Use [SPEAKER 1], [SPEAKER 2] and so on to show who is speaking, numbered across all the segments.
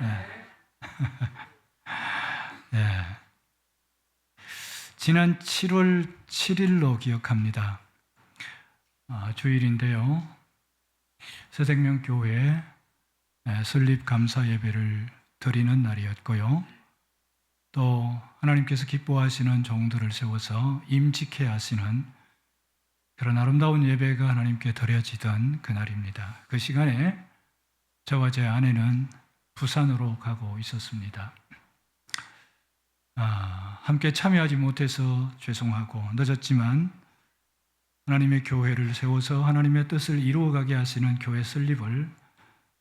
[SPEAKER 1] 예. 예. 지난 7월 7일로 기억합니다. 주일인데요. 새생명교회 설립 감사 예배를 드리는 날이었고요. 또 하나님께서 기뻐하시는 종들을 세워서 임직해 하시는 그런 아름다운 예배가 하나님께 드려지던 그날입니다. 그 시간에 저와 제 아내는 부산으로 가고 있었습니다. 함께 참여하지 못해서 죄송하고 늦었지만 하나님의 교회를 세워서 하나님의 뜻을 이루어가게 하시는 교회 설립을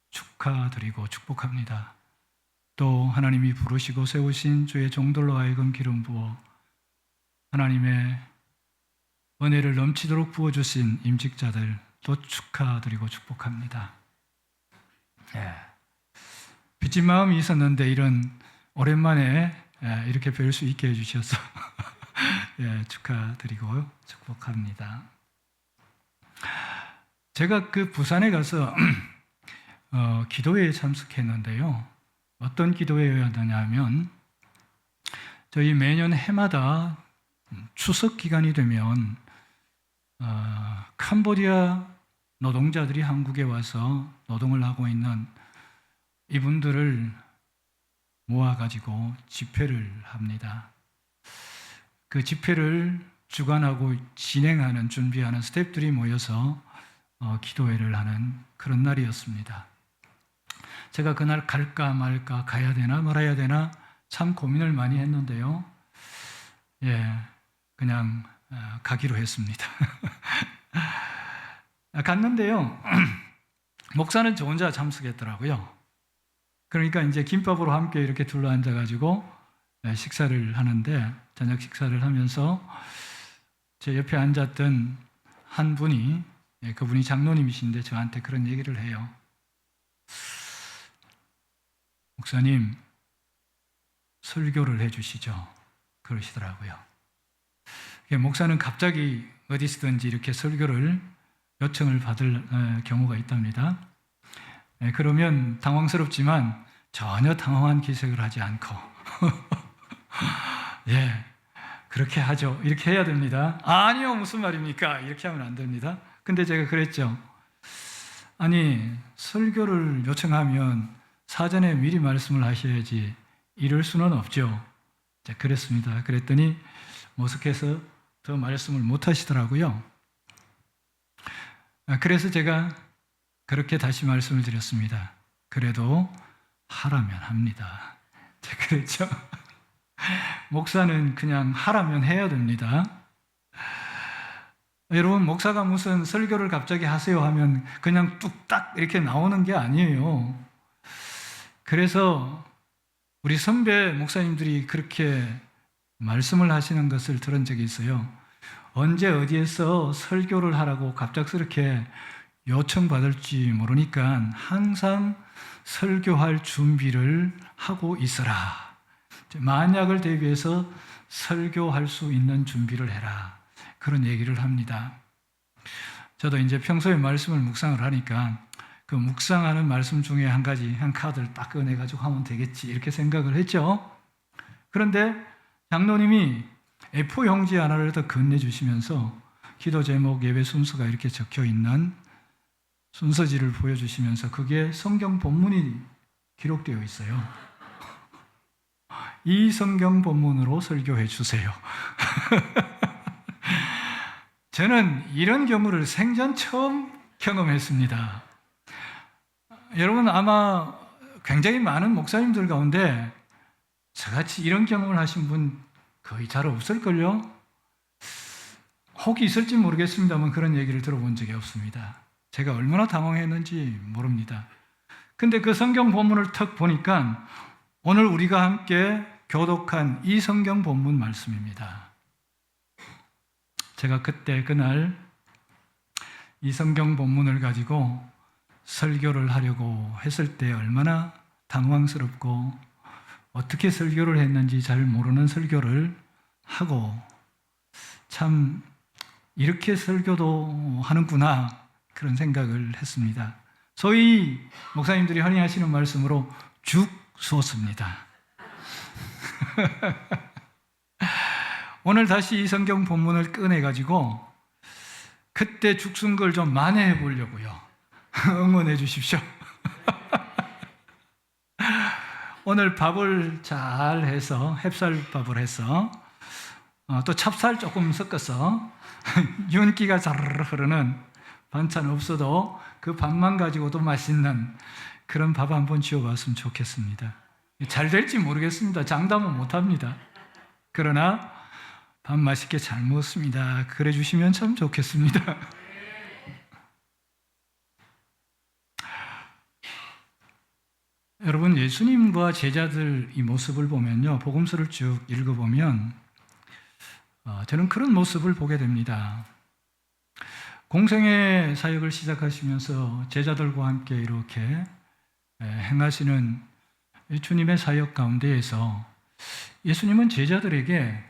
[SPEAKER 1] 축하드리고 축복합니다. 또 하나님이 부르시고 세우신 주의 종들로 하여금 기름 부어 하나님의 은혜를 넘치도록 부어주신 임직자들 또 축하드리고 축복합니다. 빚진 마음이 있었는데 이런 오랜만에 이렇게 뵐 수 있게 해주셔서 축하드리고 축복합니다. 제가 그 부산에 가서 기도회에 참석했는데요. 어떤 기도회였느냐 하면 저희 매년 해마다 추석 기간이 되면 캄보디아 노동자들이 한국에 와서 노동을 하고 있는 이분들을 모아가지고 집회를 합니다. 그 집회를 주관하고 진행하는, 준비하는 스태프들이 모여서 기도회를 하는 그런 날이었습니다. 제가 그날 갈까 말까, 가야 되나 말아야 되나 참 고민을 많이 했는데요. 그냥 가기로 했습니다. 갔는데요. 목사는 저 혼자 참석했더라고요. 그러니까 이제 김밥으로 함께 이렇게 둘러앉아가지고 식사를 하는데, 저녁 식사를 하면서 제 옆에 앉았던 한 분이, 그분이 장로님이신데 저한테 그런 얘기를 해요. 목사님, 설교를 해주시죠. 그러시더라고요. 목사는 갑자기 어디서든지 이렇게 설교를 요청을 받을 경우가 있답니다. 그러면 당황스럽지만 전혀 당황한 기색을 하지 않고 그렇게 하죠. 이렇게 해야 됩니다. 아니요, 무슨 말입니까? 이렇게 하면 안 됩니다. 근데 제가 그랬죠. 아니, 설교를 요청하면 사전에 미리 말씀을 하셔야지 이럴 수는 없죠. 그랬습니다. 그랬더니 머쓱해서 더 말씀을 못 하시더라고요. 그래서 제가 그렇게 다시 말씀을 드렸습니다. 그래도 하라면 합니다. 제가 그랬죠. 목사는 그냥 하라면 해야 됩니다. 여러분, 목사가 무슨 설교를 갑자기 하세요 하면 그냥 뚝딱 이렇게 나오는 게 아니에요. 그래서 우리 선배 목사님들이 그렇게 말씀을 하시는 것을 들은 적이 있어요. 언제 어디에서 설교를 하라고 갑작스럽게 요청받을지 모르니까 항상 설교할 준비를 하고 있어라. 만약을 대비해서 설교할 수 있는 준비를 해라. 그런 얘기를 합니다. 저도 이제 평소에 말씀을 묵상을 하니까 그 묵상하는 말씀 중에 한 가지, 한 카드를 딱 꺼내가지고 하면 되겠지, 이렇게 생각을 했죠. 그런데 장로님이 A4 용지 하나를 더 건네주시면서 기도 제목, 예배 순서가 이렇게 적혀 있는 순서지를 보여주시면서 그게 성경 본문이 기록되어 있어요. 이 성경 본문으로 설교해 주세요. 저는 이런 경우를 생전 처음 경험했습니다. 여러분, 아마 굉장히 많은 목사님들 가운데 저같이 이런 경험을 하신 분 거의 잘 없을걸요? 혹이 있을지 모르겠습니다만 그런 얘기를 들어본 적이 없습니다. 제가 얼마나 당황했는지 모릅니다. 근데 그 성경 본문을 턱 보니까 오늘 우리가 함께 교독한 이 성경 본문 말씀입니다. 제가 그날 이 성경 본문을 가지고 설교를 하려고 했을 때 얼마나 당황스럽고 어떻게 설교를 했는지 잘 모르는 설교를 하고, 참 이렇게 설교도 하는구나, 그런 생각을 했습니다. 소위 목사님들이 흔히 하시는 말씀으로 수었습니다. 오늘 다시 이 성경 본문을 꺼내가지고 그때 죽순 걸 좀 만회해 보려고요. 응원해 주십시오. 오늘 밥을 잘 해서 햅쌀밥을 해서 또 찹쌀 조금 섞어서 윤기가 자르르 흐르는 반찬 없어도 그 밥만 가지고도 맛있는 그런 밥 한번 지어봤으면 좋겠습니다. 잘 될지 모르겠습니다. 장담은 못합니다. 그러나 밥 맛있게 잘 먹었습니다. 그래 주시면 참 좋겠습니다. 여러분, 예수님과 제자들 이 모습을 보면요, 복음서를 쭉 읽어보면 저는 그런 모습을 보게 됩니다. 공생의 사역을 시작하시면서 제자들과 함께 이렇게 행하시는 주님의 사역 가운데에서 예수님은 제자들에게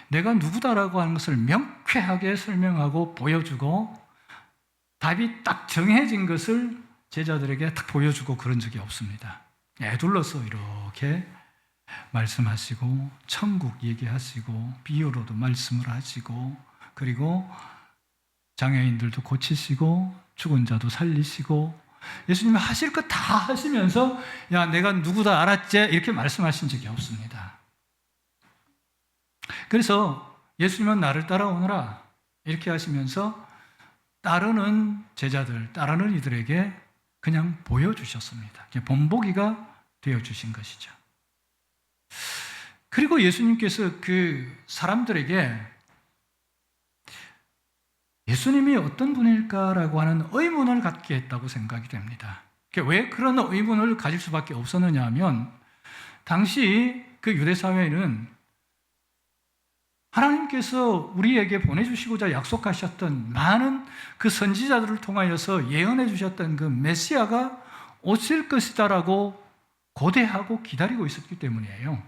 [SPEAKER 1] 내가 누구다라고 하는 것을 명쾌하게 설명하고 보여주고 답이 딱 정해진 것을 제자들에게 딱 보여주고 그런 적이 없습니다. 애둘러서 이렇게 말씀하시고 천국 얘기하시고 비유로도 말씀을 하시고 그리고 장애인들도 고치시고 죽은 자도 살리시고 예수님이 하실 것 다 하시면서 야 내가 누구다 알았지? 이렇게 말씀하신 적이 없습니다. 그래서 예수님은 나를 따라오너라 이렇게 하시면서 따르는 제자들, 따르는 이들에게 그냥 보여주셨습니다. 본보기가 되어주신 것이죠. 그리고 예수님께서 그 사람들에게 예수님이 어떤 분일까라고 하는 의문을 갖게 했다고 생각이 됩니다. 왜 그런 의문을 가질 수밖에 없었느냐 하면 당시 그 유대사회는 하나님께서 우리에게 보내주시고자 약속하셨던 많은 그 선지자들을 통하여서 예언해 주셨던 그 메시아가 오실 것이다라고 고대하고 기다리고 있었기 때문이에요.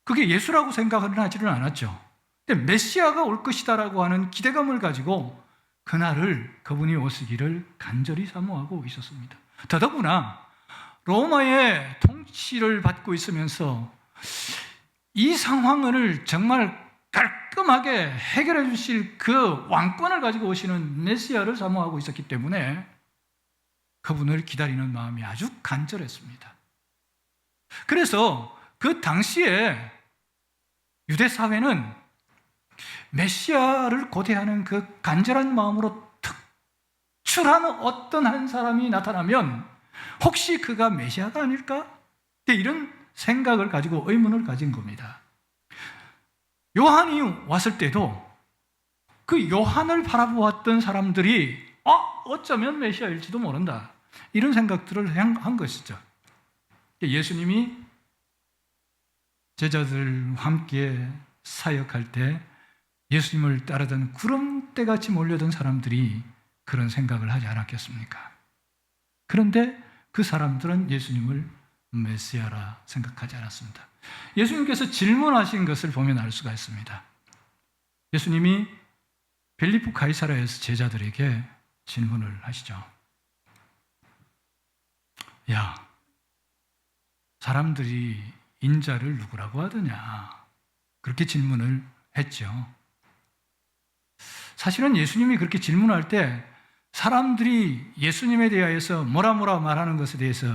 [SPEAKER 1] 그게 예수라고 생각은 하지는 않았죠. 근데 메시아가 올 것이다라고 하는 기대감을 가지고 그날을 그분이 오시기를 간절히 사모하고 있었습니다. 더더구나 로마의 통치를 받고 있으면서 이 상황을 정말 깔끔하게 해결해 주실 그 왕권을 가지고 오시는 메시아를 사모하고 있었기 때문에 그분을 기다리는 마음이 아주 간절했습니다. 그래서 그 당시에 유대사회는 메시아를 고대하는 그 간절한 마음으로 특출한 어떤 한 사람이 나타나면 혹시 그가 메시아가 아닐까? 이런 생각을 가지고 의문을 가진 겁니다. 요한이 왔을 때도 그 요한을 바라보았던 사람들이 어쩌면 메시아일지도 모른다. 이런 생각들을 한 것이죠. 예수님이 제자들과 함께 사역할 때 예수님을 따르던 구름대같이 몰려든 사람들이 그런 생각을 하지 않았겠습니까? 그런데 그 사람들은 예수님을 메시아라 생각하지 않았습니다. 예수님께서 질문하신 것을 보면 알 수가 있습니다. 예수님이 빌립보 가이사라에서 제자들에게 질문을 하시죠. 야, 사람들이 인자를 누구라고 하더냐? 그렇게 질문을 했죠. 사실은 예수님이 그렇게 질문할 때 사람들이 예수님에 대하여서 뭐라 말하는 것에 대해서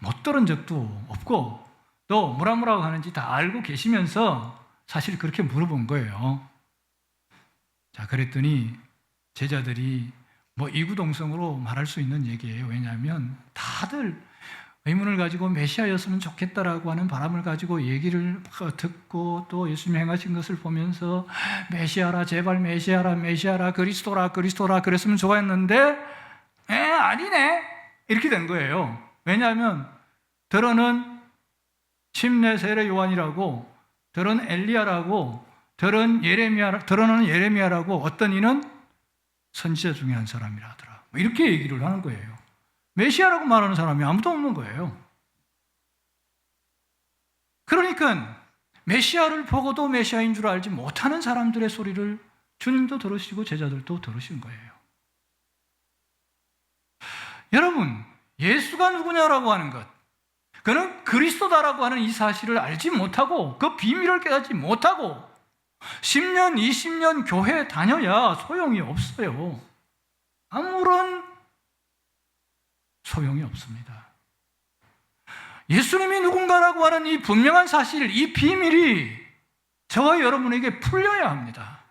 [SPEAKER 1] 못 들은 적도 없고 또 뭐라고 하는지 다 알고 계시면서 사실 그렇게 물어본 거예요. 자, 그랬더니 제자들이 이구동성으로 말할 수 있는 얘기예요. 왜냐하면 다들 의문을 가지고 메시아였으면 좋겠다라고 하는 바람을 가지고 얘기를 듣고 또 예수님이 행하신 것을 보면서 메시아라 제발 메시아라 그리스도라 그랬으면 좋았는데 아니네 이렇게 된 거예요. 왜냐하면 들어는 침례 세례 요한이라고 들어는 엘리야라고 들어는 예레미야라고 어떤 이는 선지자 중에 한 사람이라 하더라. 이렇게 얘기를 하는 거예요. 메시아라고 말하는 사람이 아무도 없는 거예요. 그러니까 메시아를 보고도 메시아인 줄 알지 못하는 사람들의 소리를 주님도 들으시고 제자들도 들으신 거예요. 여러분, 예수가 누구냐라고 하는 것, 그는 그리스도다라고 하는 이 사실을 알지 못하고 그 비밀을 깨닫지 못하고 10년, 20년 교회 다녀야 소용이 없어요. 아무런 소용이 없습니다. 예수님이 누군가라고 하는 이 분명한 사실, 이 비밀이 저와 여러분에게 풀려야 합니다.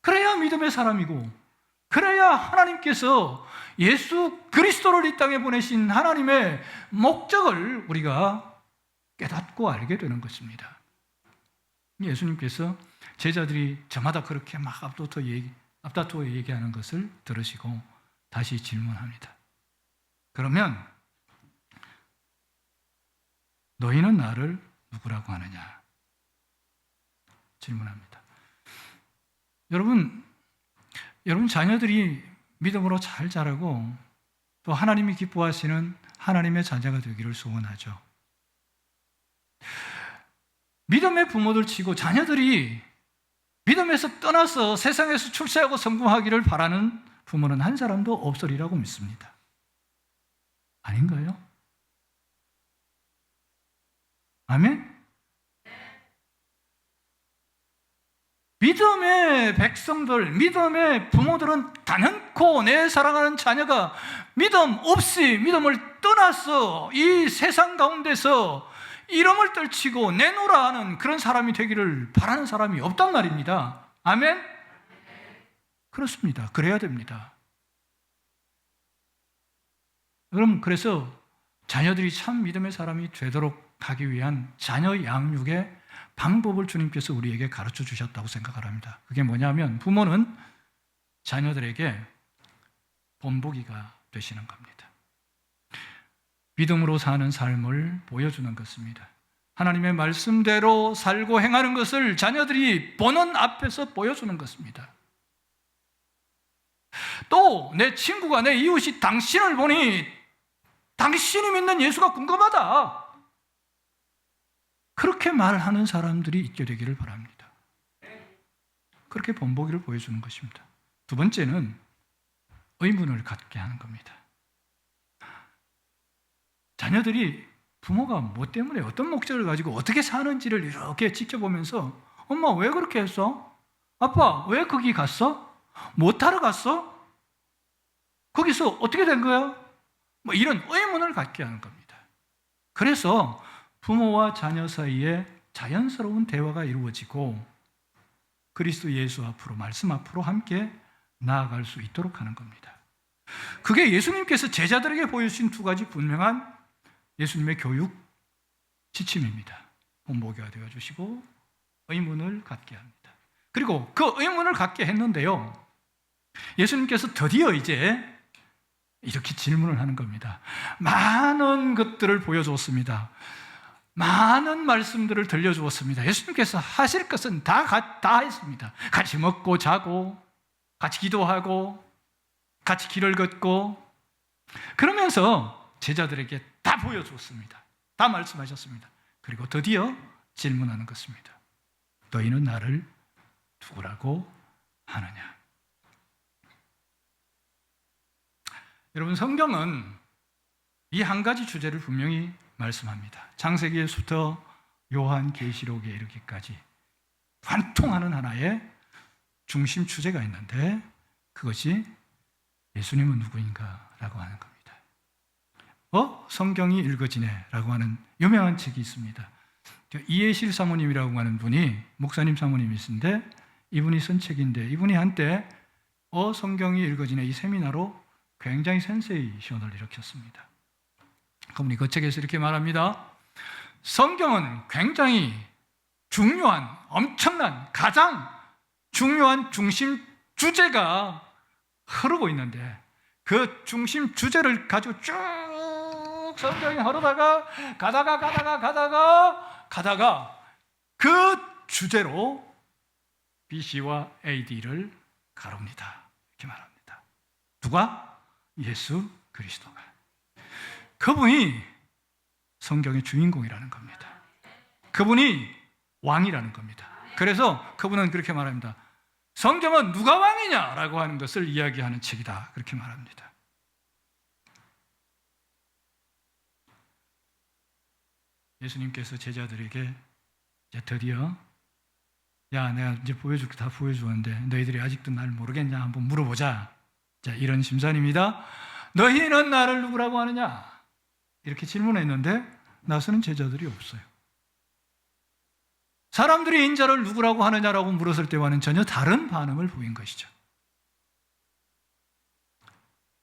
[SPEAKER 1] 그래야 믿음의 사람이고, 그래야 하나님께서 예수 그리스도를 이 땅에 보내신 하나님의 목적을 우리가 깨닫고 알게 되는 것입니다. 예수님께서 제자들이 저마다 그렇게 막 앞다투어 얘기하는 것을 들으시고 다시 질문합니다. 그러면 너희는 나를 누구라고 하느냐? 질문합니다. 여러분 자녀들이 믿음으로 잘 자라고 또 하나님이 기뻐하시는 하나님의 자녀가 되기를 소원하죠. 믿음의 부모들 치고 자녀들이 믿음에서 떠나서 세상에서 출세하고 성공하기를 바라는 부모는 한 사람도 없으리라고 믿습니다. 아닌가요? 아멘? 믿음의 백성들, 믿음의 부모들은 단연코 내 사랑하는 자녀가 믿음 없이 믿음을 떠나서 이 세상 가운데서 이름을 떨치고 내놓으라 하는 그런 사람이 되기를 바라는 사람이 없단 말입니다. 아멘? 그렇습니다. 그래야 됩니다. 그럼 그래서 자녀들이 참 믿음의 사람이 되도록 하기 위한 자녀 양육의 방법을 주님께서 우리에게 가르쳐 주셨다고 생각을 합니다. 그게 뭐냐면 부모는 자녀들에게 본보기가 되시는 겁니다. 믿음으로 사는 삶을 보여주는 것입니다. 하나님의 말씀대로 살고 행하는 것을 자녀들이 보는 앞에서 보여주는 것입니다. 또 내 친구가, 내 이웃이 당신을 보니 당신이 믿는 예수가 궁금하다, 그렇게 말하는 사람들이 있게 되기를 바랍니다. 그렇게 본보기를 보여주는 것입니다. 두 번째는 의문을 갖게 하는 겁니다. 자녀들이 부모가 뭐 때문에 어떤 목적을 가지고 어떻게 사는지를 이렇게 지켜보면서 엄마 왜 그렇게 했어? 아빠 왜 거기 갔어? 뭐 타러 갔어? 거기서 어떻게 된 거야? 뭐 이런 의문을 갖게 하는 겁니다. 그래서 부모와 자녀 사이에 자연스러운 대화가 이루어지고 그리스도 예수 앞으로, 말씀 앞으로 함께 나아갈 수 있도록 하는 겁니다. 그게 예수님께서 제자들에게 보여주신 두 가지 분명한 예수님의 교육 지침입니다. 본보기가 되어주시고 의문을 갖게 합니다. 그리고 그 의문을 갖게 했는데요, 예수님께서 드디어 이제 이렇게 질문을 하는 겁니다. 많은 것들을 보여주었습니다. 많은 말씀들을 들려주었습니다. 예수님께서 하실 것은 다 했습니다. 같이 먹고 자고, 같이 기도하고, 같이 길을 걷고, 그러면서 제자들에게 다 보여주었습니다. 다 말씀하셨습니다. 그리고 드디어 질문하는 것입니다. 너희는 나를 누구라고 하느냐? 여러분, 성경은 이 한 가지 주제를 분명히 말씀합니다. 창세기에서부터 요한계시록에 이르기까지 관통하는 하나의 중심 주제가 있는데 그것이 예수님은 누구인가? 라고 하는 겁니다. 성경이 읽어지네 라고 하는 유명한 책이 있습니다. 이해실 사모님이라고 하는 분이 목사님 사모님이신데 이분이 쓴 책인데 이분이 한때 성경이 읽어지네 이 세미나로 굉장히 센세이션을 일으켰습니다. 그분이 그 책에서 이렇게 말합니다. 성경은 굉장히 중요한, 엄청난, 가장 중요한 중심 주제가 흐르고 있는데 그 중심 주제를 가지고 쭉 성경이 흐르다가 가다가 그 주제로 BC와 AD를 가릅니다. 이렇게 말합니다. 누가? 예수 그리스도가. 그분이 성경의 주인공이라는 겁니다. 그분이 왕이라는 겁니다. 그래서 그분은 그렇게 말합니다. 성경은 누가 왕이냐라고 하는 것을 이야기하는 책이다. 그렇게 말합니다. 예수님께서 제자들에게 이제 드디어 야, 내가 이제 보여줄게, 다 보여주었는데 너희들이 아직도 날 모르겠냐? 한번 물어보자. 자, 이런 심산입니다. 너희는 나를 누구라고 하느냐? 이렇게 질문했는데 나서는 제자들이 없어요. 사람들이 인자를 누구라고 하느냐라고 물었을 때와는 전혀 다른 반응을 보인 것이죠.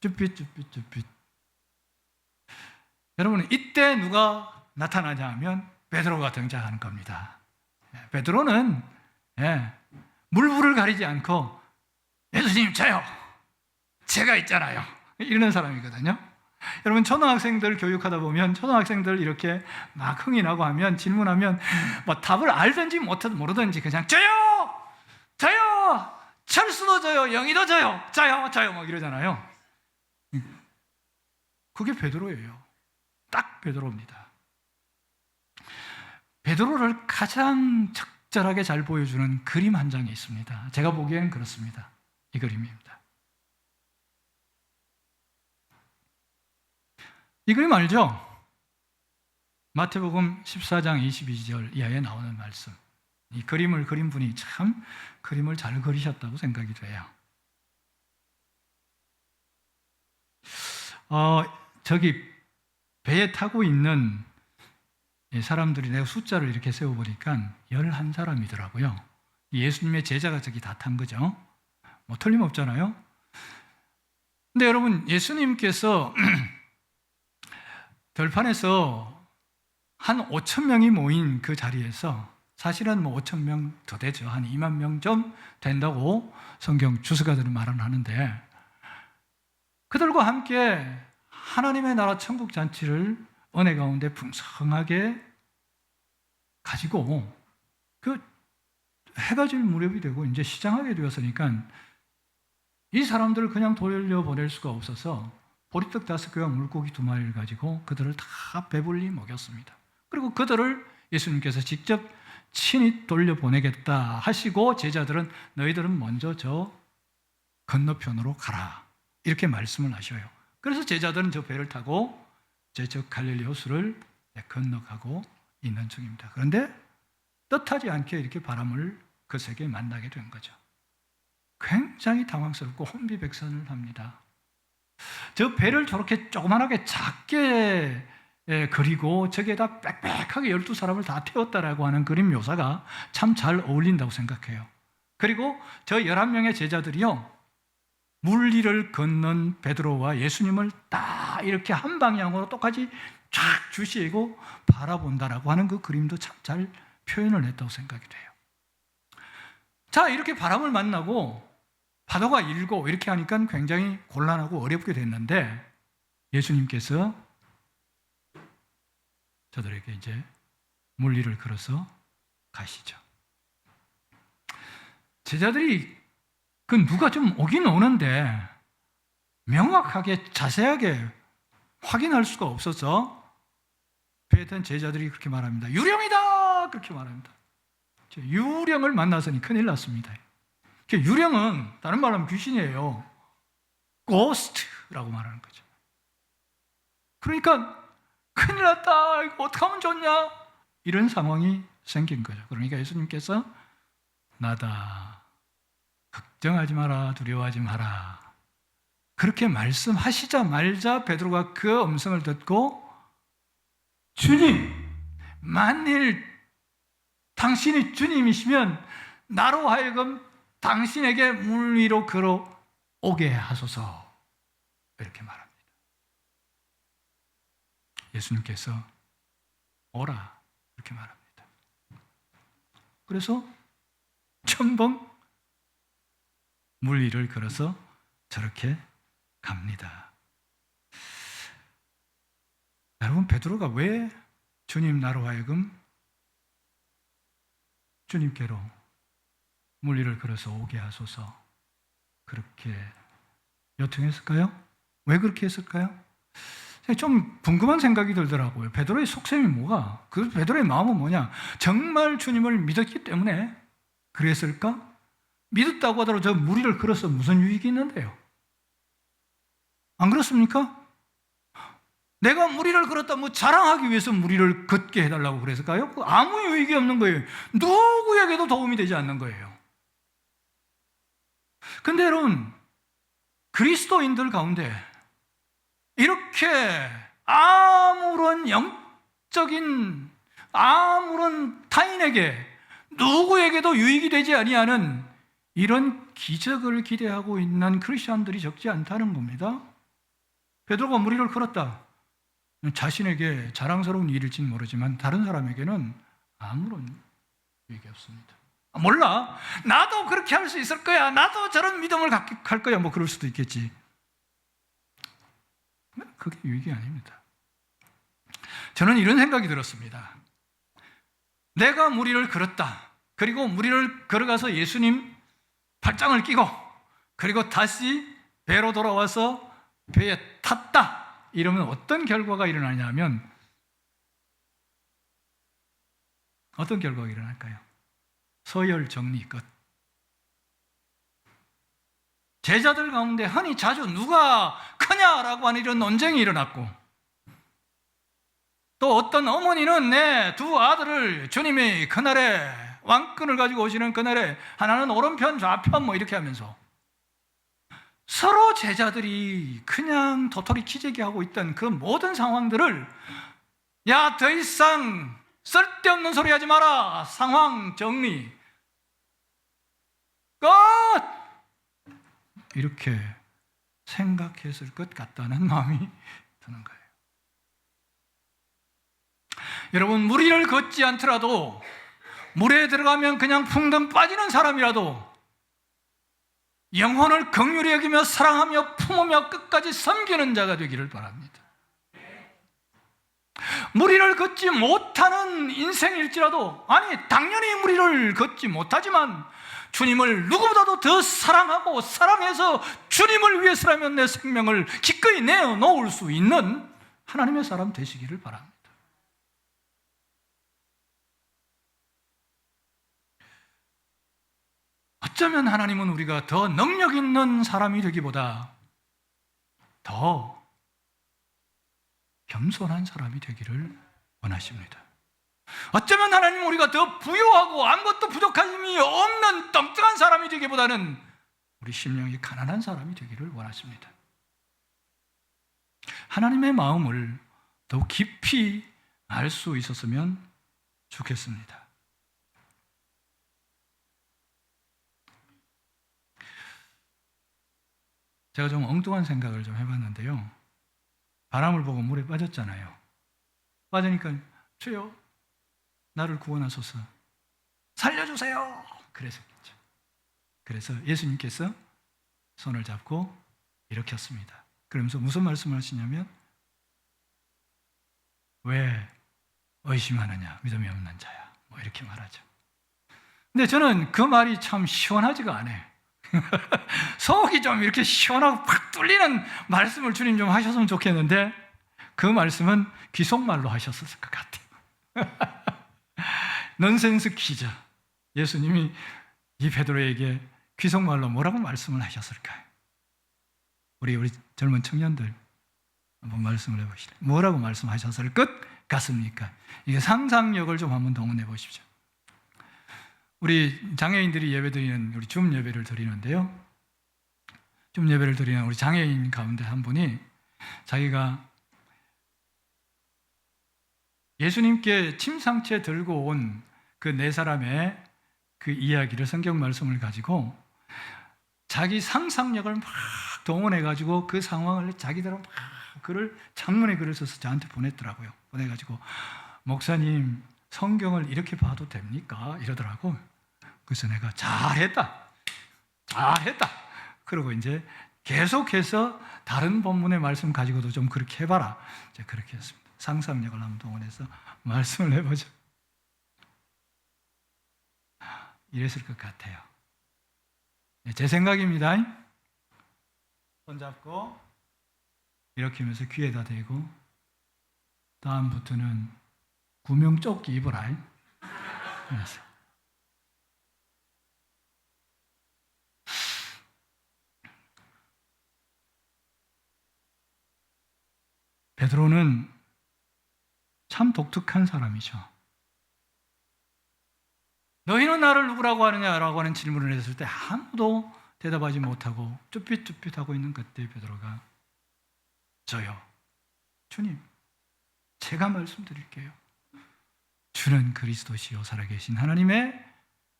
[SPEAKER 1] 쭈삣. 여러분, 이때 누가 나타나냐 하면 베드로가 등장하는 겁니다. 베드로는 물불을 가리지 않고 예수님 저요, 제가 있잖아요, 이러는 사람이거든요. 여러분, 초등학생들 교육하다 보면 초등학생들 이렇게 막 흥이 나고 하면 질문하면 뭐 답을 알든지 모르든지 그냥 저요 철수도 저요, 영희도 저요 막 이러잖아요. 그게 베드로예요. 딱 베드로입니다. 베드로를 가장 적절하게 잘 보여주는 그림 한 장이 있습니다. 제가 보기에는 그렇습니다. 이 그림입니다. 이 그림 알죠? 마태복음 14장 22절 이하에 나오는 말씀. 이 그림을 그린 분이 참 그림을 잘 그리셨다고 생각이 돼요. 저기 배에 타고 있는 사람들이 내가 숫자를 이렇게 세워보니까 11사람이더라고요. 예수님의 제자가 저기 다 탄 거죠. 뭐 틀림없잖아요. 근데 여러분, 예수님께서 들판에서 한 5,000명이 모인 그 자리에서, 사실은 뭐 5,000명 더 되죠. 한 2만 명 좀 된다고 성경 주석가들은 말을 하는데, 그들과 함께 하나님의 나라 천국 잔치를 은혜 가운데 풍성하게 가지고 그 해가 질 무렵이 되고 이제 시장하게 되었으니까 이 사람들을 그냥 돌려보낼 수가 없어서 보리떡 5개와 물고기 2마리를 가지고 그들을 다 배불리 먹였습니다. 그리고 그들을 예수님께서 직접 친히 돌려보내겠다 하시고 제자들은 너희들은 먼저 저 건너편으로 가라, 이렇게 말씀을 하셔요. 그래서 제자들은 저 배를 타고 저 갈릴리 호수를 건너가고 있는 중입니다. 그런데 뜻하지 않게 이렇게 바람을 거세게 만나게 된 거죠. 굉장히 당황스럽고 혼비백산을 합니다. 저 배를 저렇게 조그만하게 작게 그리고 저기에다 빽빽하게 12사람을 다 태웠다라고 하는 그림 묘사가 참 잘 어울린다고 생각해요. 그리고 저 11명의 제자들이요, 물리를 걷는 베드로와 예수님을 딱 이렇게 한 방향으로 똑같이 쫙 주시고 바라본다라고 하는 그 그림도 참 잘 표현을 했다고 생각이 돼요. 자, 이렇게 바람을 만나고 파도가 일고 이렇게 하니까 굉장히 곤란하고 어렵게 됐는데 예수님께서 저들에게 이제 물리를 걸어서 가시죠. 제자들이 그 누가 좀 오긴 오는데 명확하게 자세하게 확인할 수가 없어서 배에 탄 제자들이 그렇게 말합니다. 유령이다! 그렇게 말합니다. 유령을 만나서니 큰일 났습니다. 유령은 다른 말로 하면 귀신이에요. 고스트라고 말하는 거죠. 그러니까 큰일 났다, 이거 어떻게 하면 좋냐, 이런 상황이 생긴 거죠. 그러니까 예수님께서 나다, 걱정하지 마라, 두려워하지 마라, 그렇게 말씀하시자마자 베드로가 그 음성을 듣고 주님, 만일 당신이 주님이시면 나로 하여금 당신에게 물 위로 걸어오게 하소서, 이렇게 말합니다. 예수님께서 오라, 이렇게 말합니다. 그래서 첨벙 물 위를 걸어서 저렇게 갑니다. 여러분, 베드로가 왜 주님 나로 하여금 주님께로 물 위를 걸어서 오게 하소서 그렇게 요청했을까요? 왜 그렇게 했을까요? 좀 궁금한 생각이 들더라고요. 베드로의 속셈이 뭐가? 그 베드로의 마음은 뭐냐? 정말 주님을 믿었기 때문에 그랬을까? 믿었다고 하더라도 저 물 위를 걸어서 무슨 유익이 있는데요? 안 그렇습니까? 내가 무리를 걸었다, 뭐 자랑하기 위해서 무리를 걷게 해달라고 그랬을까요? 아무 유익이 없는 거예요. 누구에게도 도움이 되지 않는 거예요. 근데 여러분, 그리스도인들 가운데 이렇게 아무런 영적인, 아무런 타인에게, 누구에게도 유익이 되지 아니하는 이런 기적을 기대하고 있는 크리스천들이 적지 않다는 겁니다. 베드로가 무리를 걸었다. 자신에게 자랑스러운 일일지는 모르지만 다른 사람에게는 아무런 유익이 없습니다. 몰라, 나도 그렇게 할 수 있을 거야, 나도 저런 믿음을 갖게 할 거야, 뭐 그럴 수도 있겠지. 그게 유익이 아닙니다. 저는 이런 생각이 들었습니다. 내가 무리를 걸었다, 그리고 무리를 걸어가서 예수님 발장을 끼고, 그리고 다시 배로 돌아와서 배에 탔다, 이러면 어떤 결과가 일어나냐면, 어떤 결과가 일어날까요? 서열 정리 끝. 제자들 가운데 흔히 자주 누가 크냐라고 하는 이런 논쟁이 일어났고, 또 어떤 어머니는 내 두 아들을 주님이 그날에 왕권을 가지고 오시는 그날에 하나는 오른편 좌편 뭐 이렇게 하면서 서로 제자들이 그냥 도토리 키재기 하고 있던 그 모든 상황들을, 야, 더 이상 쓸데없는 소리 하지 마라, 상황 정리 끝, 이렇게 생각했을 것 같다는 마음이 드는 거예요. 여러분, 무리를 걷지 않더라도, 물에 들어가면 그냥 풍덩 빠지는 사람이라도 영혼을 긍휼히 여기며 사랑하며 품으며 끝까지 섬기는 자가 되기를 바랍니다. 무리를 걷지 못하는 인생일지라도, 아니 당연히 무리를 걷지 못하지만 주님을 누구보다도 더 사랑하고 사랑해서 주님을 위해서라면 내 생명을 기꺼이 내어놓을 수 있는 하나님의 사람 되시기를 바랍니다. 어쩌면 하나님은 우리가 더 능력 있는 사람이 되기보다 더 겸손한 사람이 되기를 원하십니다. 어쩌면 하나님은 우리가 더 부유하고 아무것도 부족함이 없는 뚱뚱한 사람이 되기보다는 우리 심령이 가난한 사람이 되기를 원하십니다. 하나님의 마음을 더 깊이 알 수 있었으면 좋겠습니다. 제가 좀 엉뚱한 생각을 좀 해봤는데요. 바람을 보고 물에 빠졌잖아요. 빠지니까 주여 나를 구원하소서, 살려주세요, 그랬었겠죠. 그래서 예수님께서 손을 잡고 일으켰습니다. 그러면서 무슨 말씀을 하시냐면, 왜 의심하느냐, 믿음이 없는 자야, 뭐 이렇게 말하죠. 근데 저는 그 말이 참 시원하지가 않아요. 속이 좀 이렇게 시원하고 팍 뚫리는 말씀을 주님 좀 하셨으면 좋겠는데, 그 말씀은 귀속말로 하셨을 것 같아요. 넌센스 퀴즈. 예수님이 이 베드로에게 귀속말로 뭐라고 말씀을 하셨을까요? 우리 젊은 청년들 한번 말씀을 해보시죠. 뭐라고 말씀하셨을 것 같습니까? 이게 상상력을 좀 한번 동원해 보십시오. 우리 장애인들이 예배드리는, 우리 줌 예배를 드리는데요. 줌 예배를 드리는 우리 장애인 가운데 한 분이 자기가 예수님께 침상채 들고 온 그 네 사람의 그 이야기를, 성경 말씀을 가지고 자기 상상력을 막 동원해가지고 그 상황을 자기대로 막 장문에 글을 써서 저한테 보냈더라고요. 보내가지고, 목사님 성경을 이렇게 봐도 됩니까? 이러더라고. 그래서 내가 잘했다. 그러고 이제 계속해서 다른 본문의 말씀 가지고도 좀 그렇게 해봐라. 이제 그렇게 했습니다. 상상력을 한번 동원해서 말씀을 해보죠. 이랬을 것 같아요. 제 생각입니다. 손잡고 이렇게 하면서 귀에다 대고, 다음부터는 구명조끼 입어라. 베드로는 참 독특한 사람이죠. 너희는 나를 누구라고 하느냐라고 하는 질문을 했을 때 아무도 대답하지 못하고 쭈삣쭈삣하고 있는 그때 베드로가 저요, 주님, 제가 말씀드릴게요. 주는 그리스도시요 살아계신 하나님의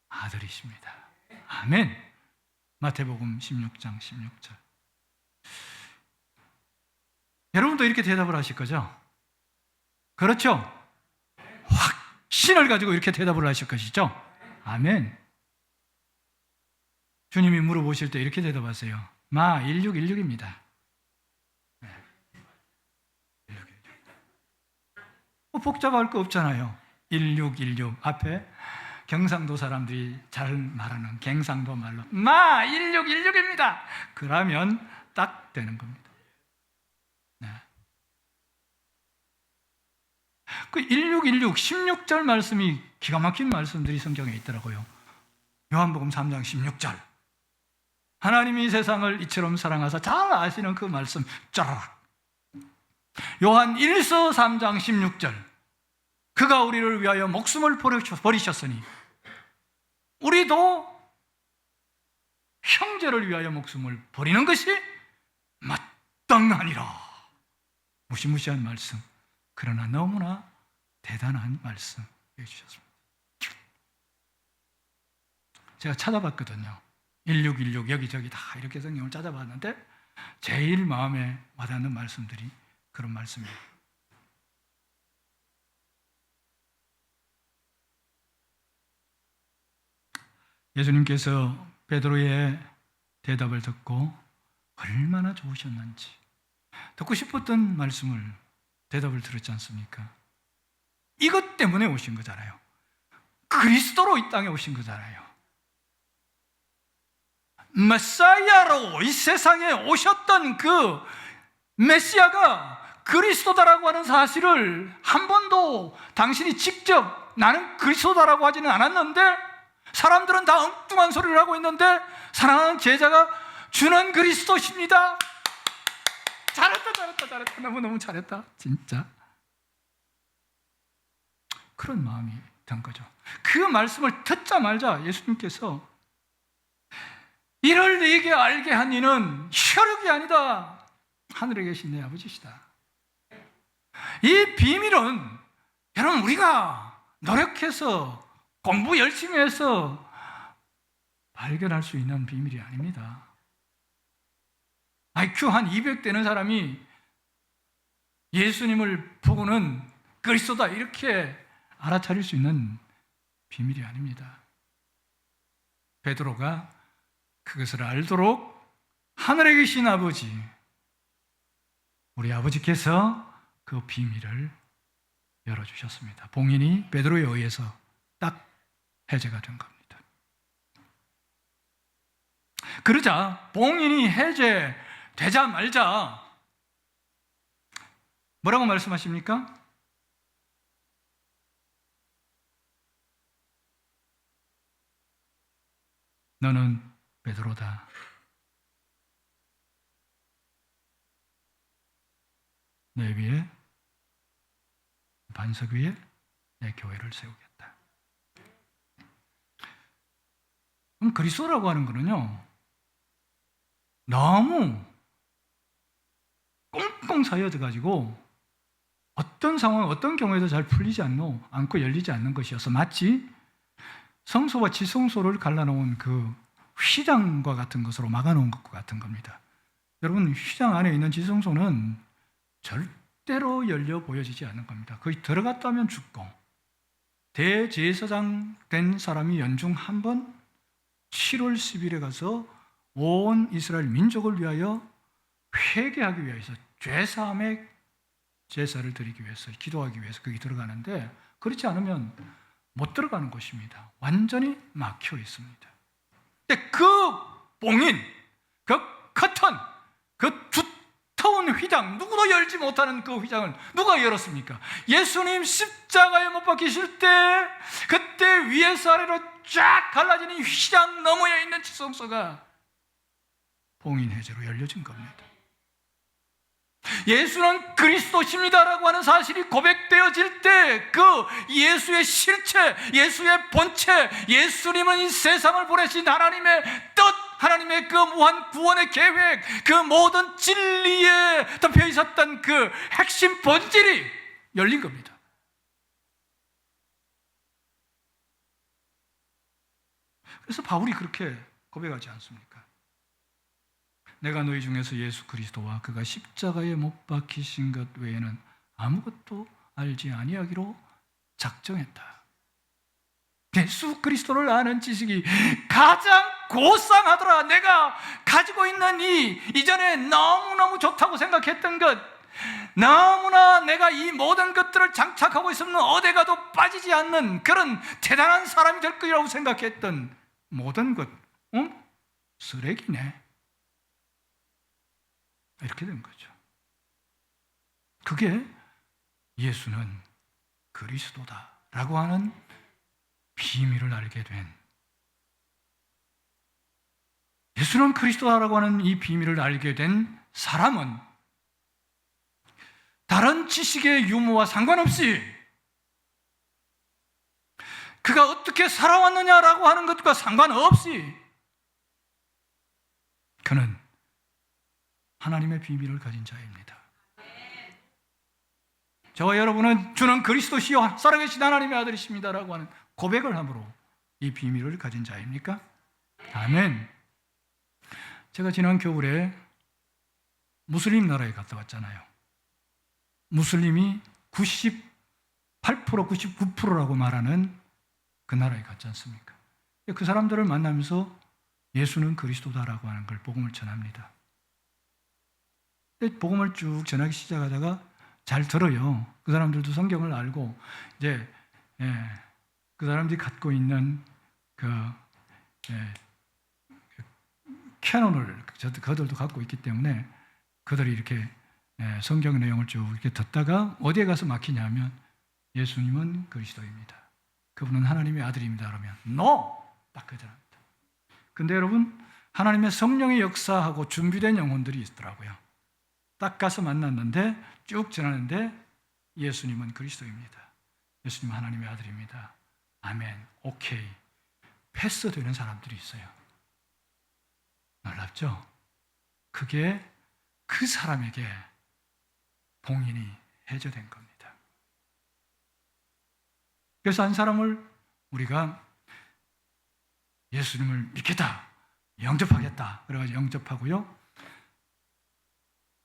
[SPEAKER 1] 아들이십니다. 아멘. 마태복음 16장 16절. 여러분도 이렇게 대답을 하실 거죠? 그렇죠? 확신을 가지고 이렇게 대답을 하실 것이죠? 아멘. 주님이 물어보실 때 이렇게 대답하세요. 마 1616입니다. 네. 1616. 복잡할 거 없잖아요. 1616 앞에 경상도 사람들이 잘 말하는 경상도 말로 마 1616입니다. 그러면 딱 되는 겁니다. 네. 그 1616, 16절 말씀이 기가 막힌 말씀들이 성경에 있더라고요. 요한복음 3장 16절. 하나님이 세상을 이처럼 사랑하사, 잘 아시는 그 말씀 짜라락. 요한 1서 3장 16절. 그가 우리를 위하여 목숨을 버리셨으니 우리도 형제를 위하여 목숨을 버리는 것이 마땅하니라. 무시무시한 말씀, 그러나 너무나 대단한 말씀 해주셨습니다. 제가 찾아봤거든요. 1616 여기저기 다 이렇게 성경을 찾아봤는데 제일 마음에 와닿는 말씀들이 그런 말씀이에요. 예수님께서 베드로의 대답을 듣고 얼마나 좋으셨는지, 듣고 싶었던 말씀을, 대답을 들었지 않습니까? 이것 때문에 오신 거잖아요. 그리스도로 이 땅에 오신 거잖아요. 메사야로 이 세상에 오셨던 그 메시아가 그리스도다라고 하는 사실을 한 번도 당신이 직접 나는 그리스도다라고 하지는 않았는데, 사람들은 다 엉뚱한 소리를 하고 있는데 사랑하는 제자가 주는 그리스도십니다. 잘했다. 너무너무 잘했다. 진짜. 그런 마음이 든 거죠. 그 말씀을 듣자마자 예수님께서 이를 네게 알게 한 이는 혈육이 아니다. 하늘에 계신 내 아버지시다. 이 비밀은 여러분 우리가 노력해서 공부 열심히 해서 발견할 수 있는 비밀이 아닙니다. IQ 한 200 되는 사람이 예수님을 보고는 그리스도다 이렇게 알아차릴 수 있는 비밀이 아닙니다. 베드로가 그것을 알도록 하늘에 계신 아버지, 우리 아버지께서 그 비밀을 열어주셨습니다. 봉인이 베드로에 의해서 딱 해제가 된 겁니다. 그러자 봉인이 해제되자 말자 뭐라고 말씀하십니까? 너는 베드로다. 내 위에, 반석 위에 내 교회를 세우겠다. 그럼 그리스도라고 하는 거는요, 너무 꽁꽁 쌓여져 가지고 어떤 상황, 어떤 경우에도 잘 풀리지 않고 열리지 않는 것이어서 마치 성소와 지성소를 갈라놓은 그 휘장과 같은 것으로 막아놓은 것과 같은 겁니다. 여러분, 휘장 안에 있는 지성소는 절대로 열려 보여지지 않는 겁니다. 거기 들어갔다면 죽고, 대제사장 된 사람이 연중 한 번 7월 10일에 가서 온 이스라엘 민족을 위하여 회개하기 위해서, 죄사함의 제사를 드리기 위해서, 기도하기 위해서 거기 들어가는데, 그렇지 않으면 못 들어가는 곳입니다. 완전히 막혀 있습니다. 근데 그 봉인, 그 커튼, 그 두터운 휘장, 누구도 열지 못하는 그 휘장을 누가 열었습니까? 예수님 십자가에 못 박히실 때 그때 위에서 아래로 쫙 갈라지는 휘장 너머에 있는 지성소가 봉인 해제로 열려진 겁니다. 예수는 그리스도십니다라고 하는 사실이 고백되어질 때 그 예수의 실체, 예수의 본체, 예수님은 이 세상을 보내신 하나님의 뜻, 하나님의 그 무한 구원의 계획, 그 모든 진리에 덮여 있었던 그 핵심 본질이 열린 겁니다. 그래서 바울이 그렇게 고백하지 않습니까? 내가 너희 중에서 예수 그리스도와 그가 십자가에 못 박히신 것 외에는 아무것도 알지 아니하기로 작정했다. 예수 그리스도를 아는 지식이 가장 고상하더라. 내가 가지고 있는 이전에 너무너무 좋다고 생각했던 것, 너무나 내가 이 모든 것들을 장착하고 있으면 어디 가도 빠지지 않는 그런 대단한 사람이 될 거라고 생각했던 모든 것, 쓰레기네. 이렇게 된 거죠. 그게 예수는 그리스도다라고 하는 비밀을 알게 된, 예수는 그리스도다라고 하는 이 비밀을 알게 된 사람은 다른 지식의 유무와 상관없이 그가 어떻게 살아왔느냐라고 하는 것과 상관없이 그는 하나님의 비밀을 가진 자입니다. 저와 여러분은 주는 그리스도시요 살아계신 하나님의 아들이십니다라고 하는 고백을 함으로 이 비밀을 가진 자입니까? 아멘. 제가 지난 겨울에 무슬림 나라에 갔다 왔잖아요. 무슬림이 98%, 99%라고 말하는 그 나라에 갔지 않습니까? 그 사람들을 만나면서 예수는 그리스도다라고 하는 걸 복음을 전합니다. 복음을 쭉 전하기 시작하다가 잘 들어요. 그 사람들도 성경을 알고 이제 그 사람들이 갖고 있는 캐논을 그들도 갖고 있기 때문에 그들이 이렇게 성경 내용을 쭉 이렇게 듣다가 어디에 가서 막히냐면 예수님은 그리스도입니다. 그분은 하나님의 아들입니다. 그러면 NO! 딱 그러합니다. 근데 여러분, 하나님의 성령의 역사하고 준비된 영혼들이 있더라고요. 딱 가서 만났는데 쭉 지나는데 예수님은 그리스도입니다. 예수님은 하나님의 아들입니다. 아멘, 오케이. 패스되는 사람들이 있어요. 놀랍죠? 그게 그 사람에게 봉인이 해제된 겁니다. 그래서 한 사람을 우리가 예수님을 믿겠다, 영접하겠다 그래가지고 영접하고요.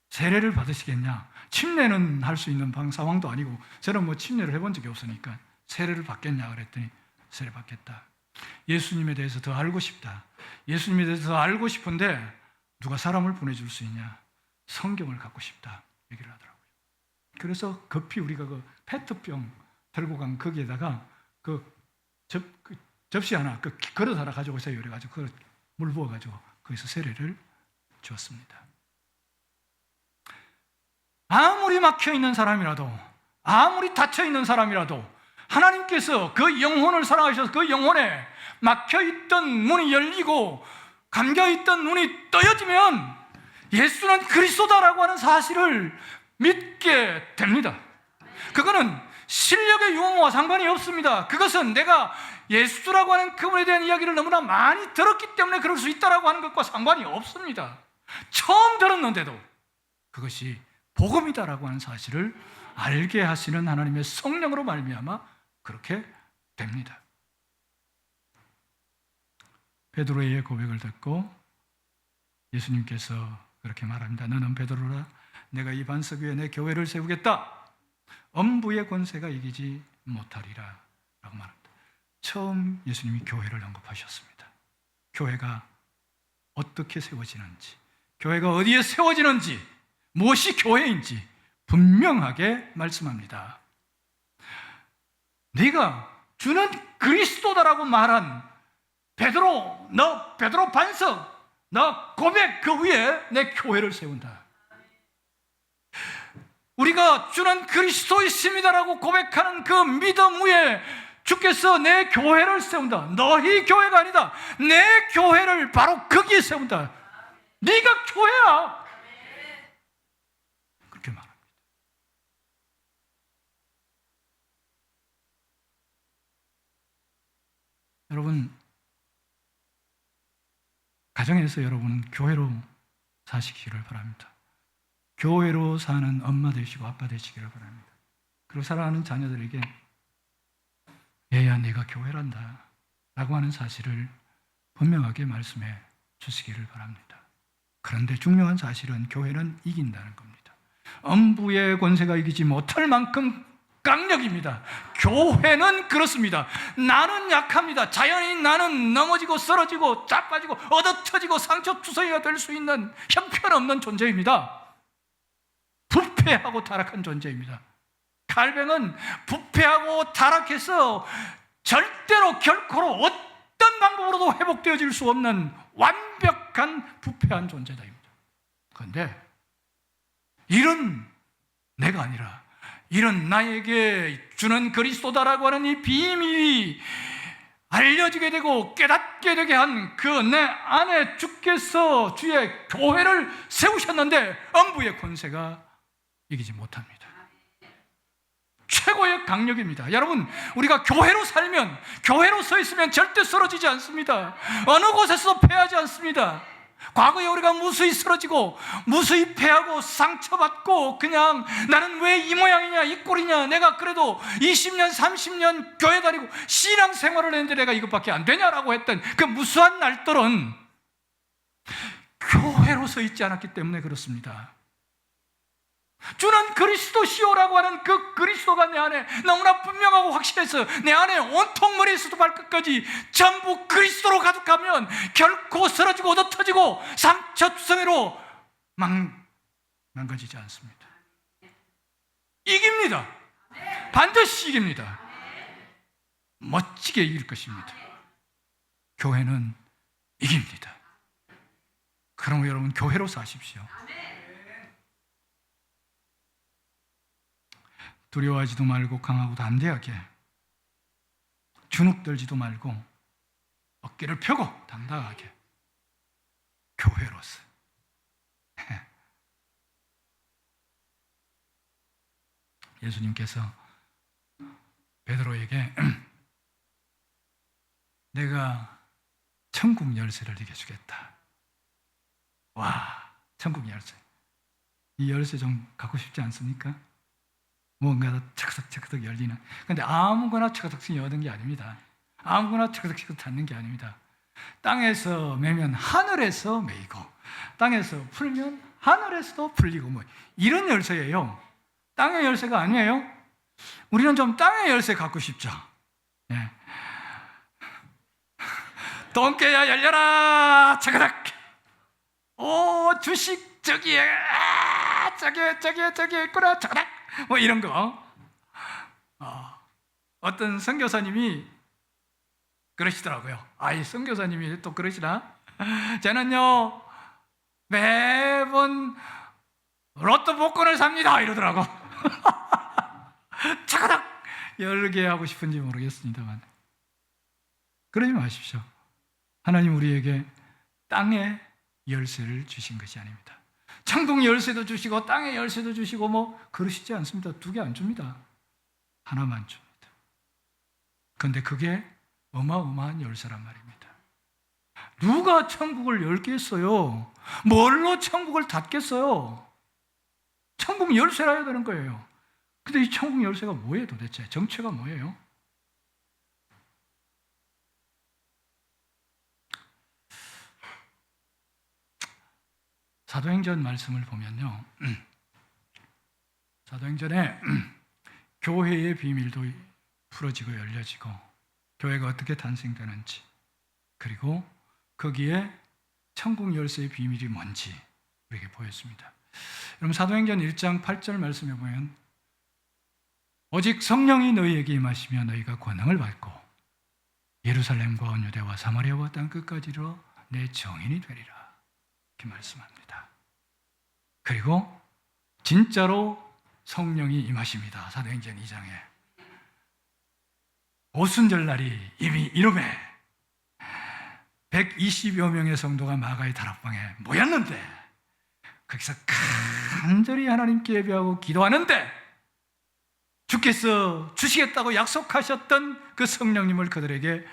[SPEAKER 1] 세례를 받으시겠냐? 침례는 할 수 있는 상황도 아니고 저는 침례를 해본 적이 없으니까 세례를 받겠냐 그랬더니 세례 받겠다. 예수님에 대해서 더 알고 싶다. 예수님에 대해서 더 알고 싶은데 누가 사람을 보내줄 수 있냐? 성경을 갖고 싶다 얘기를 하더라고요. 그래서 급히 우리가 그 페트병 들고 간 거기에다가 접시 하나, 그릇 하나 가지고 오세요 이래가지고 물 부어가지고 거기서 세례를 주었습니다. 아무리 막혀있는 사람이라도, 아무리 닫혀있는 사람이라도 하나님께서 그 영혼을 사랑하셔서 그 영혼에 막혀있던 문이 열리고 감겨있던 문이 떠여지면 예수는 그리스도다라고 하는 사실을 믿게 됩니다. 그거는 실력의 유무와 상관이 없습니다. 그것은 내가 예수라고 하는 그분에 대한 이야기를 너무나 많이 들었기 때문에 그럴 수 있다라고 하는 것과 상관이 없습니다. 처음 들었는데도 그것이 복음이다라고 하는 사실을 알게 하시는 하나님의 성령으로 말미암아 그렇게 됩니다. 베드로의 고백을 듣고 예수님께서 그렇게 말합니다. 너는 베드로라, 내가 이 반석 위에 내 교회를 세우겠다. 엄부의 권세가 이기지 못하리라 라고 말합니다. 처음 예수님이 교회를 언급하셨습니다. 교회가 어떻게 세워지는지, 교회가 어디에 세워지는지, 무엇이 교회인지 분명하게 말씀합니다. 네가 주는 그리스도다라고 말한 베드로, 너 베드로 반석, 너 고백 그 위에 내 교회를 세운다. 우리가 주는 그리스도이십니다라고 고백하는 그 믿음 위에 주께서 내 교회를 세운다. 너희 교회가 아니다. 내 교회를 바로 거기에 세운다. 네가 교회야. 여러분, 가정에서 여러분은 교회로 사시기를 바랍니다. 교회로 사는 엄마 되시고 아빠 되시기를 바랍니다. 그리고 사랑하는 자녀들에게 얘야 네가 교회란다 라고 하는 사실을 분명하게 말씀해 주시기를 바랍니다. 그런데 중요한 사실은 교회는 이긴다는 겁니다. 음부의 권세가 이기지 못할 만큼 강력입니다. 교회는 그렇습니다. 나는 약합니다. 자연인 나는 넘어지고 쓰러지고 자빠지고 얻어터지고 상처투성이가 될 수 있는 형편없는 존재입니다. 부패하고 타락한 존재입니다. 갈병은 부패하고 타락해서 절대로 결코로 어떤 방법으로도 회복되어질 수 없는 완벽한 부패한 존재다입니다. 그런데 이런 내가 아니라 이런 나에게 주는 그리스도다라고 하는 이 비밀이 알려지게 되고 깨닫게 되게 한 그 내 안에 주께서 주의 교회를 세우셨는데 음부의 권세가 이기지 못합니다. 최고의 강력입니다. 여러분, 우리가 교회로 살면, 교회로 서 있으면 절대 쓰러지지 않습니다. 어느 곳에서도 패하지 않습니다. 과거에 우리가 무수히 쓰러지고 무수히 패하고 상처받고 그냥 나는 왜 이 모양이냐 이 꼴이냐, 내가 그래도 20년 30년 교회 다니고 신앙생활을 했는데 내가 이것밖에 안 되냐라고 했던 그 무수한 날들은 교회로 서 있지 않았기 때문에 그렇습니다. 주는 그리스도시오라고 하는 그 그리스도가 내 안에 너무나 분명하고 확실해서 내 안에 온통 머리에서부터 발끝까지 전부 그리스도로 가득하면 결코 쓰러지고 얻어터지고 상처투성이로 망가지지 않습니다. 이깁니다. 반드시 이깁니다. 멋지게 이길 것입니다. 교회는 이깁니다. 그럼 여러분 교회로 사십시오. 두려워하지도 말고 강하고 담대하게, 주눅들지도 말고 어깨를 펴고 당당하게 교회로서. 예수님께서 베드로에게 내가 천국 열쇠를 네게 주겠다. 와, 천국 열쇠. 이 열쇠 좀 갖고 싶지 않습니까? 뭔가 척석척석 열리는. 근데 아무거나 척석척석 여는 게 아닙니다. 아무거나 척석척석 닫는 게 아닙니다. 땅에서 매면 하늘에서 매이고, 땅에서 풀면 하늘에서도 풀리고, 뭐 이런 열쇠예요. 땅의 열쇠가 아니에요. 우리는 좀 땅의 열쇠 갖고 싶죠. 예. 돈깨야 열려라 차가닥. 오, 주식 저기에 저기에 있구나 차가닥. 뭐 이런 거. 어떤 선교사님이 그러시더라고요. 이 선교사님이 또 그러시나? 저는요 매번 로또 복권을 삽니다 이러더라고. 차가닥 열게 하고 싶은지 모르겠습니다만 그러지 마십시오. 하나님 우리에게 땅의 열쇠를 주신 것이 아닙니다. 천국 열쇠도 주시고 땅의 열쇠도 주시고 뭐 그러시지 않습니다. 두 개 안 줍니다. 하나만 줍니다. 그런데 그게 어마어마한 열쇠란 말입니다. 누가 천국을 열겠어요? 뭘로 천국을 닫겠어요? 천국 열쇠라 해야 되는 거예요. 근데 이 천국 열쇠가 뭐예요 도대체? 정체가 뭐예요? 사도행전 말씀을 보면요, 사도행전에 교회의 비밀도 풀어지고 열려지고 교회가 어떻게 탄생되는지, 그리고 거기에 천국 열쇠의 비밀이 뭔지 우리에게 보였습니다. 여러분 사도행전 1장 8절 말씀에 보면 오직 성령이 너희에게 임하시며 너희가 권능을 받고 예루살렘과 온 유대와 사마리아와 땅 끝까지로 내 증인이 되리라 이렇게 말씀합니다. 그리고 진짜로 성령이 임하십니다. 사도행전 2장에 오순절날이 이미 이름에 120여 명의 성도가 마가의 다락방에 모였는데 거기서 간절히 하나님께 예배하고 기도하는데 주께서 주시겠다고 약속하셨던 그 성령님을 그들에게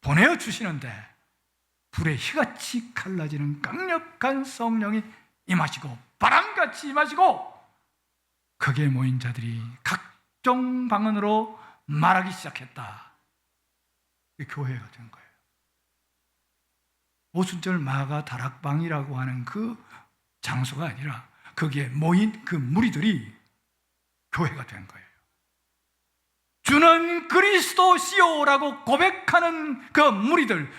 [SPEAKER 1] 보내어 주시는데 불의 희같이 갈라지는 강력한 성령이 임하시고 바람같이 임하시고 거기에 모인 자들이 각종 방언으로 말하기 시작했다. 교회가 된 거예요. 오순절 마가 다락방이라고 하는 그 장소가 아니라 거기에 모인 그 무리들이 교회가 된 거예요. 주는 그리스도시오라고 고백하는 그 무리들,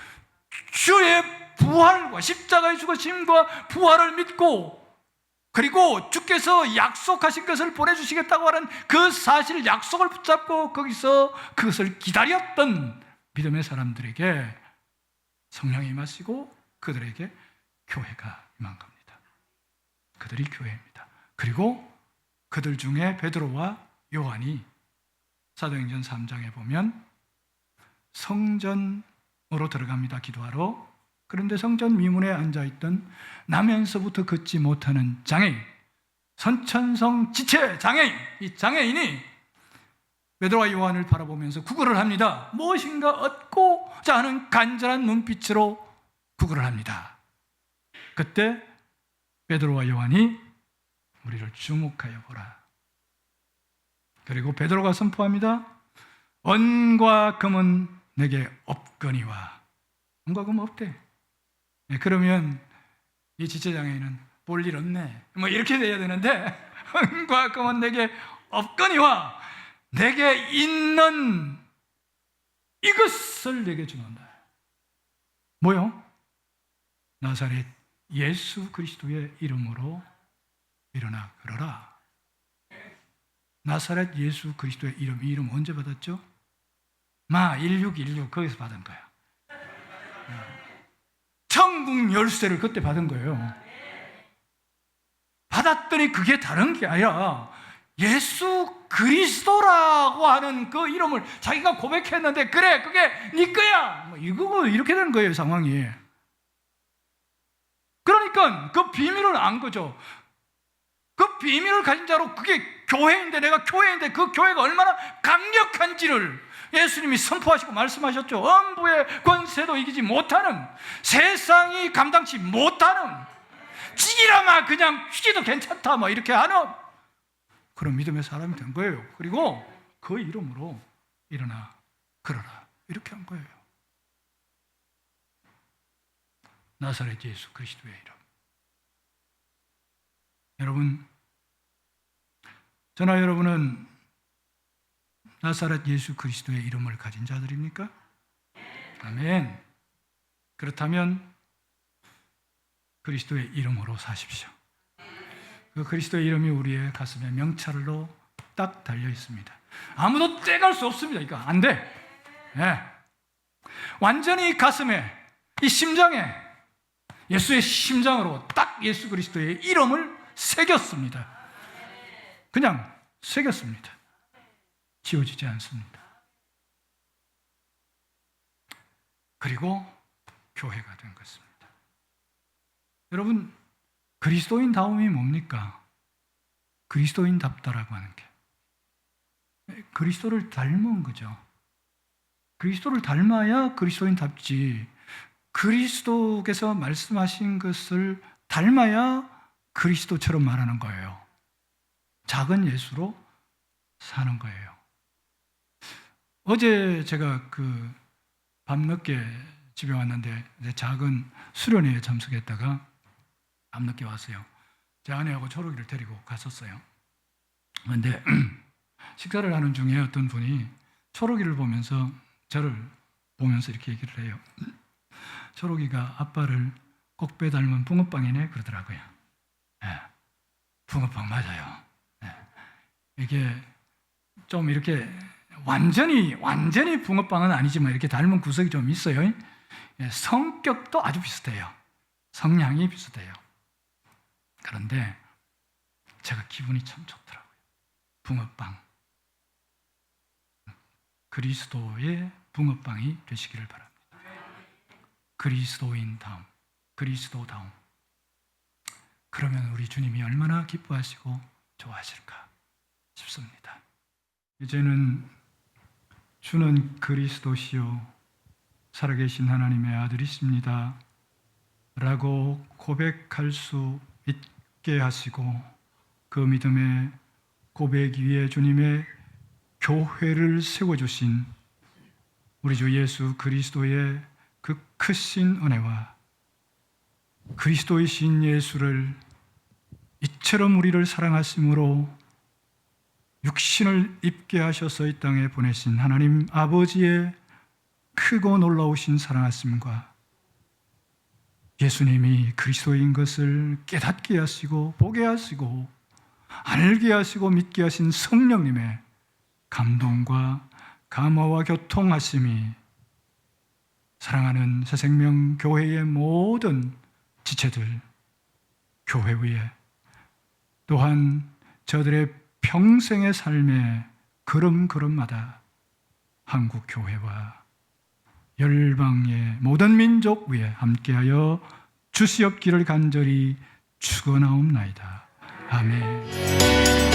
[SPEAKER 1] 주의 부활과 십자가의 죽으심과 부활을 믿고 그리고 주께서 약속하신 것을 보내주시겠다고 하는 그 사실 약속을 붙잡고 거기서 그것을 기다렸던 믿음의 사람들에게 성령이 임하시고 그들에게 교회가 임한 겁니다. 그들이 교회입니다. 그리고 그들 중에 베드로와 요한이 사도행전 3장에 보면 성전으로 들어갑니다. 기도하러. 그런데 성전 미문에 앉아있던 나면서부터 걷지 못하는 장애인, 선천성 지체 장애인, 이 장애인이 베드로와 요한을 바라보면서 구걸을 합니다. 무엇인가 얻고자 하는 간절한 눈빛으로 구걸을 합니다. 그때 베드로와 요한이 우리를 주목하여 보라. 그리고 베드로가 선포합니다. 은과 금은 내게 없거니와. 은과 금은 없대. 그러면 이 지체장애인은 볼 일 없네, 뭐 이렇게 돼야 되는데 은과 금은 내게 없거니와 내게 있는 이것을 내게 주는다. 뭐요? 나사렛 예수 그리스도의 이름으로 일어나 걸어라. 나사렛 예수 그리스도의 이름, 이 이름 언제 받았죠? 1616 거기서 받은 거야. 천국 열쇠를 그때 받은 거예요. 받았더니 그게 다른 게 아니라 예수 그리스도라고 하는 그 이름을 자기가 고백했는데 그래 그게 네 거야, 뭐 이거 이렇게 되는 거예요, 상황이. 그러니까 그 비밀을 안 거죠. 그 비밀을 가진 자로 그게 교회인데, 내가 교회인데 그 교회가 얼마나 강력한지를 예수님이 선포하시고 말씀하셨죠. 음부의 권세도 이기지 못하는, 세상이 감당치 못하는, 찌기라마 그냥 휘기도 괜찮다 뭐 이렇게 하는 그런 믿음의 사람이 된 거예요. 그리고 그 이름으로 일어나 걸어라 이렇게 한 거예요. 나사렛 예수 그리스도의 이름. 여러분, 저나 여러분은 나사렛 예수 그리스도의 이름을 가진 자들입니까? 아멘. 그렇다면 그리스도의 이름으로 사십시오. 그 그리스도의 이름이 우리의 가슴에 명찰로 딱 달려 있습니다. 아무도 떼갈 수 없습니다. 이거 안 돼. 네. 완전히 가슴에, 이 심장에, 예수의 심장으로 딱 예수 그리스도의 이름을 새겼습니다. 그냥 새겼습니다. 지워지지 않습니다. 그리고 교회가 된 것입니다. 여러분, 그리스도인다움이 뭡니까? 그리스도인답다라고 하는 게 그리스도를 닮은 거죠. 그리스도를 닮아야 그리스도인답지, 그리스도께서 말씀하신 것을 닮아야 그리스도처럼 말하는 거예요. 작은 예수로 사는 거예요. 어제 제가 밤늦게 집에 왔는데 작은 수련회에 참석했다가 밤늦게 왔어요. 제 아내하고 초록이를 데리고 갔었어요. 그런데 식사를 하는 중에 어떤 분이 초록이를 보면서 저를 보면서 이렇게 얘기를 해요. 초록이가 아빠를 꼭배 닮은 붕어빵이네 그러더라고요. 네, 붕어빵 맞아요. 네, 이게 좀 이렇게 완전히 붕어빵은 아니지만 이렇게 닮은 구석이 좀 있어요. 성격도 아주 비슷해요. 성향이 비슷해요. 그런데 제가 기분이 참 좋더라고요. 붕어빵, 그리스도의 붕어빵이 되시기를 바랍니다. 그리스도인다움, 그리스도다움. 그러면 우리 주님이 얼마나 기뻐하시고 좋아하실까 싶습니다. 이제는 주는 그리스도시요 살아계신 하나님의 아들이십니다 라고 고백할 수 있게 하시고, 그 믿음의 고백 위에 주님의 교회를 세워주신 우리 주 예수 그리스도의 그 크신 은혜와 그리스도이신 예수를 이처럼 우리를 사랑하심으로 육신을 입게 하셔서 이 땅에 보내신 하나님 아버지의 크고 놀라우신 사랑하심과 예수님이 그리스도인 것을 깨닫게 하시고 보게 하시고 알게 하시고 믿게 하신 성령님의 감동과 감화와 교통하심이 사랑하는 새생명 교회의 모든 지체들, 교회 위에, 또한 저들의 평생의 삶의 걸음걸음마다 한국 교회와 열방의 모든 민족 위에 함께하여 주시옵기를 간절히 축원하옵나이다. 아멘.